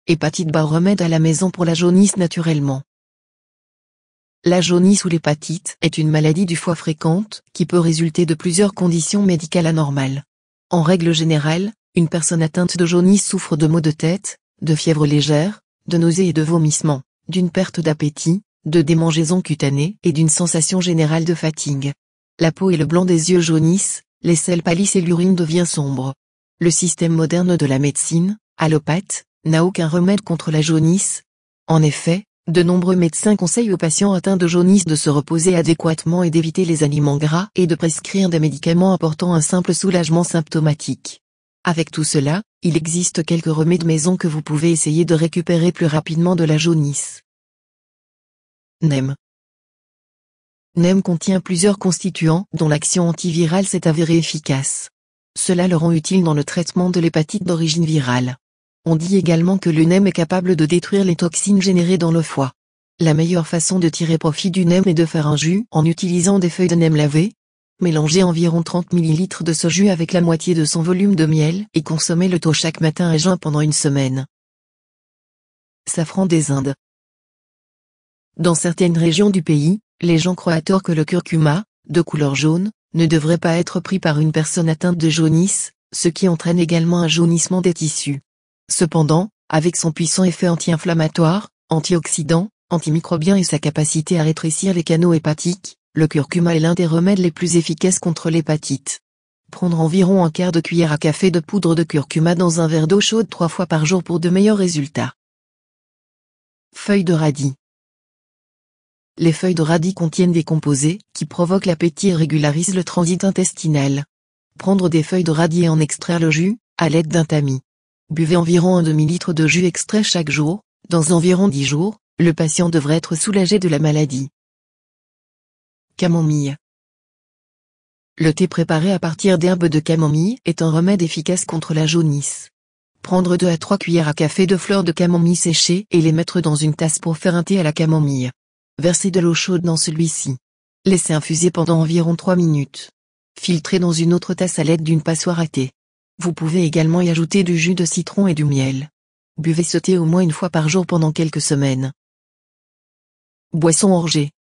Hépatite B, remède à la maison pour la jaunisse naturellement. La jaunisse ou l'hépatite est une maladie du foie fréquente qui peut résulter de plusieurs conditions médicales anormales. En règle générale, une personne atteinte de jaunisse souffre de maux de tête, de fièvre légère, de nausées et de vomissements, d'une perte d'appétit, de démangeaisons cutanées et d'une sensation générale de fatigue. La peau et le blanc des yeux jaunissent, les selles pâlissent et l'urine devient sombre. Le système moderne de la médecine, allopathe, n'a aucun remède contre la jaunisse. En effet, de nombreux médecins conseillent aux patients atteints de jaunisse de se reposer adéquatement et d'éviter les aliments gras et de prescrire des médicaments apportant un simple soulagement symptomatique. Avec tout cela, il existe quelques remèdes maison que vous pouvez essayer de récupérer plus rapidement de la jaunisse. NEM. NEM contient plusieurs constituants dont l'action antivirale s'est avérée efficace. Cela le rend utile dans le traitement de l'hépatite d'origine virale. On dit également que le NEM est capable de détruire les toxines générées dans le foie. La meilleure façon de tirer profit du NEM est de faire un jus en utilisant des feuilles de NEM lavées. Mélangez environ 30 ml de ce jus avec la moitié de son volume de miel et consommez le tout chaque matin à jeun pendant une semaine. Safran des Indes. Dans certaines régions du pays, les gens croient à tort que le curcuma, de couleur jaune, ne devrait pas être pris par une personne atteinte de jaunisse, ce qui entraîne également un jaunissement des tissus. Cependant, avec son puissant effet anti-inflammatoire, antioxydant, antimicrobien et sa capacité à rétrécir les canaux hépatiques, le curcuma est l'un des remèdes les plus efficaces contre l'hépatite. Prendre environ un quart de cuillère à café de poudre de curcuma dans un verre d'eau chaude 3 fois par jour pour de meilleurs résultats. Feuilles de radis. Les feuilles de radis contiennent des composés qui provoquent l'appétit et régularisent le transit intestinal. Prendre des feuilles de radis et en extraire le jus, à l'aide d'un tamis. Buvez environ un demi-litre de jus extrait chaque jour. Dans environ 10 jours, le patient devrait être soulagé de la maladie. Camomille. Le thé préparé à partir d'herbes de camomille est un remède efficace contre la jaunisse. Prendre 2 à 3 cuillères à café de fleurs de camomille séchées et les mettre dans une tasse pour faire un thé à la camomille. Versez de l'eau chaude dans celui-ci. Laissez infuser pendant environ 3 minutes. Filtrez dans une autre tasse à l'aide d'une passoire à thé. Vous pouvez également y ajouter du jus de citron et du miel. Buvez ce thé au moins une fois par jour pendant quelques semaines. Boisson orgeat.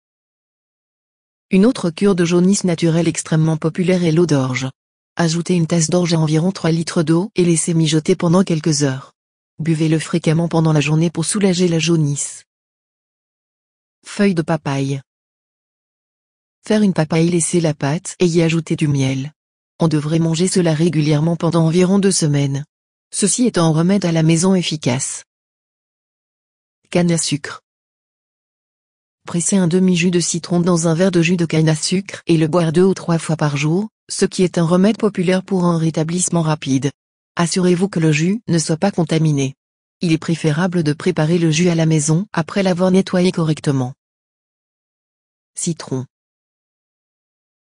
Une autre cure de jaunisse naturelle extrêmement populaire est l'eau d'orge. Ajoutez une tasse d'orge à environ 3 litres d'eau et laissez mijoter pendant quelques heures. Buvez-le fréquemment pendant la journée pour soulager la jaunisse. Feuilles de papaye. Faire une papaye, laissez la pâte et y ajouter du miel. On devrait manger cela régulièrement pendant environ 2 semaines. Ceci est un remède à la maison efficace. Canne à sucre. Pressez un demi-jus de citron dans un verre de jus de canne à sucre et le boire 2 ou 3 fois par jour, ce qui est un remède populaire pour un rétablissement rapide. Assurez-vous que le jus ne soit pas contaminé. Il est préférable de préparer le jus à la maison après l'avoir nettoyé correctement. Citron.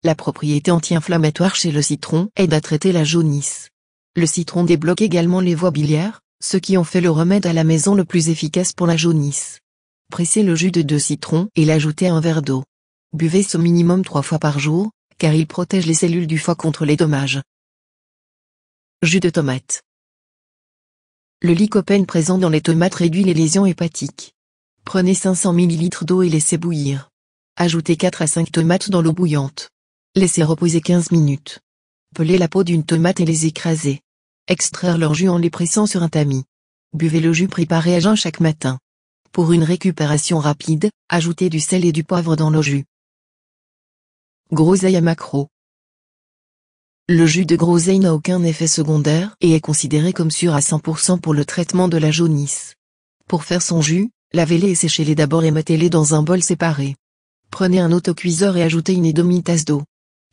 La propriété anti-inflammatoire chez le citron aide à traiter la jaunisse. Le citron débloque également les voies biliaires, ce qui en fait le remède à la maison le plus efficace pour la jaunisse. Pressez le jus de 2 citrons et l'ajoutez à un verre d'eau. Buvez ce minimum 3 fois par jour, car il protège les cellules du foie contre les dommages. Jus de tomate. Le lycopène présent dans les tomates réduit les lésions hépatiques. Prenez 500 ml d'eau et laissez bouillir. Ajoutez 4 à 5 tomates dans l'eau bouillante. Laissez reposer 15 minutes. Pelez la peau d'une tomate et les écraser. Extraire leur jus en les pressant sur un tamis. Buvez le jus préparé à jeun chaque matin. Pour une récupération rapide, ajoutez du sel et du poivre dans le jus. Groseille à maquereau. Le jus de groseille n'a aucun effet secondaire et est considéré comme sûr à 100% pour le traitement de la jaunisse. Pour faire son jus, lavez-les et séchez-les d'abord et mettez-les dans un bol séparé. Prenez un autocuiseur et ajoutez une demi-tasse d'eau.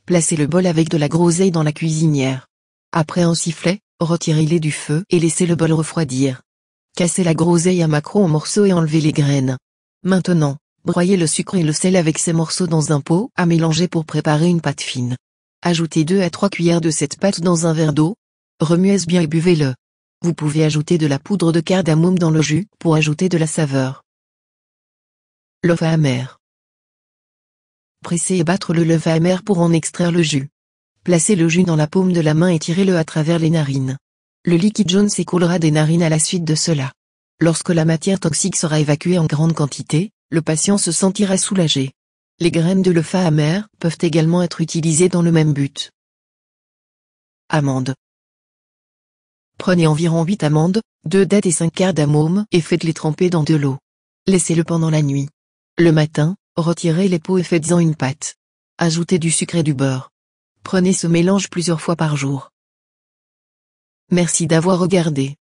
Placez le bol avec de la groseille dans la cuisinière. Après un sifflet, retirez-les du feu et laissez le bol refroidir. Cassez la groseille à maquereau en morceaux et enlevez les graines. Maintenant, broyez le sucre et le sel avec ces morceaux dans un pot à mélanger pour préparer une pâte fine. Ajoutez 2 à 3 cuillères de cette pâte dans un verre d'eau. Remuez bien et buvez-le. Vous pouvez ajouter de la poudre de cardamome dans le jus pour ajouter de la saveur. Levain amer. Pressez et battre le levain amer pour en extraire le jus. Placez le jus dans la paume de la main et tirez-le à travers les narines. Le liquide jaune s'écoulera des narines à la suite de cela. Lorsque la matière toxique sera évacuée en grande quantité, le patient se sentira soulagé. Les graines de lefa amer peuvent également être utilisées dans le même but. Amandes. Prenez environ 8 amandes, 2 dattes et 5 cardamome et faites-les tremper dans de l'eau. Laissez-le pendant la nuit. Le matin, retirez les peaux et faites-en une pâte. Ajoutez du sucre et du beurre. Prenez ce mélange plusieurs fois par jour. Merci d'avoir regardé.